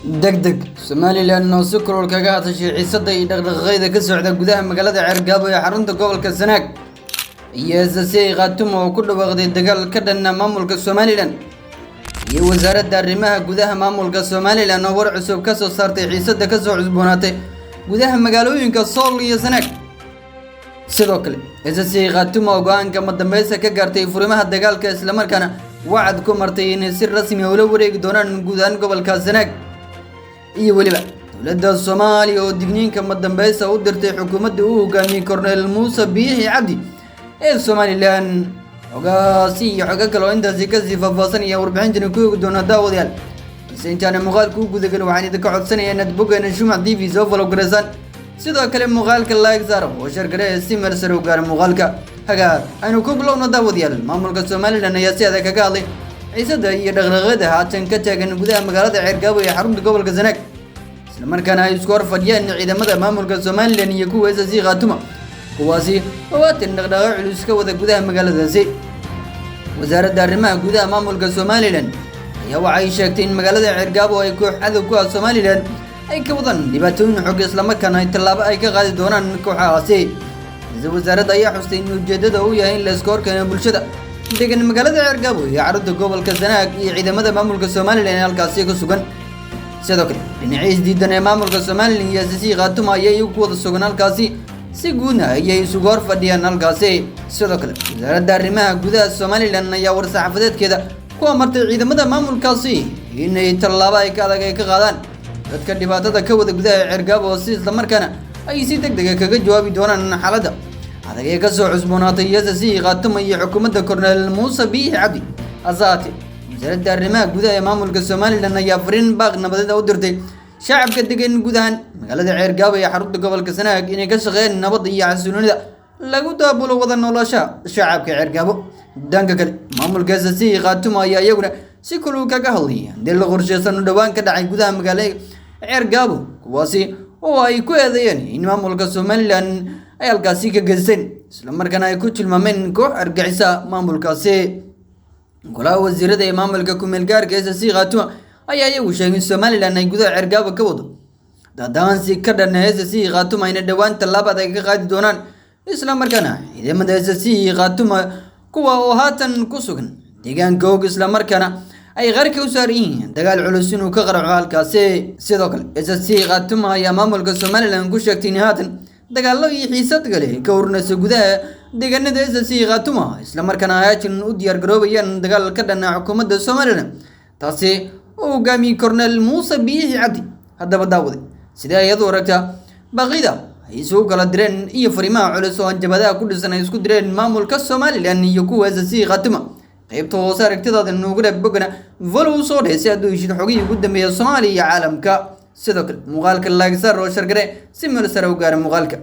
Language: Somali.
degdeg Somaliland oo si kulul kaga hadashay xiisadda iyo dhaqdhaqaaqyada ka socda gudaha magaalada Cergaabo ee xarunta gobolka Sanaag iyo SSC Khaatumo oo ku dhawaaqday dagaal ka dhan ah maamulka Somaliland iyo wasaaradda arrimaha gudaha maamulka Somaliland oo war cusub ka soo saartay xiisadda ka soo cusboonaatay gudaha magaalooyinka Sool iyo Sanaag sidoo kale SSC Khaatumo oo go'aanka madambeysa ka gaartay furimaha dagaalka isla markaana wacd ku martay in si rasmi ah ula wareegi doonaan gudaha gobolka Sanaag iyo waliba dawladda Soomaaliya oo digniinka madambeysa u dirtay xukuumadda uu hogaamiyay Korneel Muuse Biixi Cabdi ee Somaliland ogaasi iyo xogo kale oo intaasi ka sii faahfaahsan iyo warbixin ku eegi doona daawadayaal intaan muuqaalku gudagal waxaan idinka codsanayaa inaad bogeena Shumac TV soo follow gareysaan sidoo kale muuqaalka like saaro oo share gareey si meel sare u gaar muuqaalka haga aynu ku bilowno daawadayaal maamulka Somaliland ayaa si adag kaga hadlay xiisadda iyo dhaqdhaqaaqyada haatan ka taagan gudaha magaalada Cergaabo ee xarunta gobolka Sanaag isla markaana ay isku horfadhiyaan ciidamada maamulka Somaliland iyo kuwa SSC Khaatumo kuwaasi oo waatan dhaqdhaqaaq culus ka wada gudaha magaaladaasi wasaaradda arrimaha gudaha maamulka Somaliland ayaa waxay sheegtay in magaalada Cergaabo ay koox cadow ku ah Somaliland ay ka wadaan dhibaatooyin xoog isla markaana tallaabo ay ka qaadi doonaan kooxahaasi wasaaradda ayaa xustay in ujeedada uu yahay in la iska horkeeno bulshada degan magaalada Cergaabo iyo xarunta gobolka Sanaag iyo ciidamada maamulka Somaliland halkaasi ku sugan sidoo kale dhinaciis diidan ee maamulka Somaliland iyo SSC Khaatumo ayay ku wada sugan halkaasi si guud ah ayay isugu horfadhiyaan halkaasi sidoo kale wasaaradda arrimaha gudaha Somaliland ayaa war saxaafadeedkeeda ku amartay ciidamada maamulkaasi inay tallaabo ay ka adag ay ka qaadaan dadka dhibaatada ka wada gudaha Cergaabo si isla markaana ay si degdeg ah kaga jawaabi doonaan xaaladda adag ee ka soo cusboonaatay SSC Khaatumo iyo xukuumadda Korneel Muuse Biixi Cabdi asaati wasaaradda arrimaha gudaha ee maamulka Somaliland ayaa fariin baaq nabadeed u dirtay shacabka degan gudahan magaalada Cergaabo ee xarunta gobolka Sanaag inay ka shaqeeyaan nabadda iyo xasiloonida lagu daabulo wada nolosha shacabka Cergaabo danka kale maamulka SSC Khaatumo ayaa iyaguna si kulul kaga hadlay dil qorsheysan dhawaan ka dhacay gudaha magaalada Cergaabo kuwaasi oo ay ku eedeeyeen in maamulka Somaliland ay halkaasi ka geysteen isla markaana ay ku tilmaameen koox argagixisa maamulkaasi golaha wasiirada ee maamulka ku meel gaarka SSC Khaatumo ayaa iyagu sheegay in Somaliland ay gudaha Cergaabo ka wado dadaansi ka dhan ah SSC Khaatumo ayna dhawaan tallaabo ay ka qaadi doonaan isla markaana ciidamada SSC Khaatumo kuwa oo haatan ku sugan deegaanka og isla markaana ay qarka u saareen dagaal culus inuu ka qarxo halkaasi sidoo kale SSC Khaatumo ayaa maamulka Somaliland ku sheegtay in haatan dagaallo iyo xiisad gale ka warnaysa gudaha deegaanada SSC Khaatumo isla markaana ay u diyaar garoobayaan dagaal ka dhan ah xukuumadda Somaliland taasi oo hogaamiyay Korneel Muuse Biixi Cabdi haddaba daawade sidee ayadu aragtaa baqida ay isugu kala direen iyo fariimaha culus oo anjabadaha ku dhisan ay isku direen maamulka Somaliland iyo kuwa SSC Khaatumo qaybta hoose aragtidaada noogu dhab bogana follow soo dheh si aad u heshid xogihii ugu dambeeyay Soomaaliya iyo caalamka sidoo kale muuqaalka like saar oo share gare si meel sare u gaar muuqaalka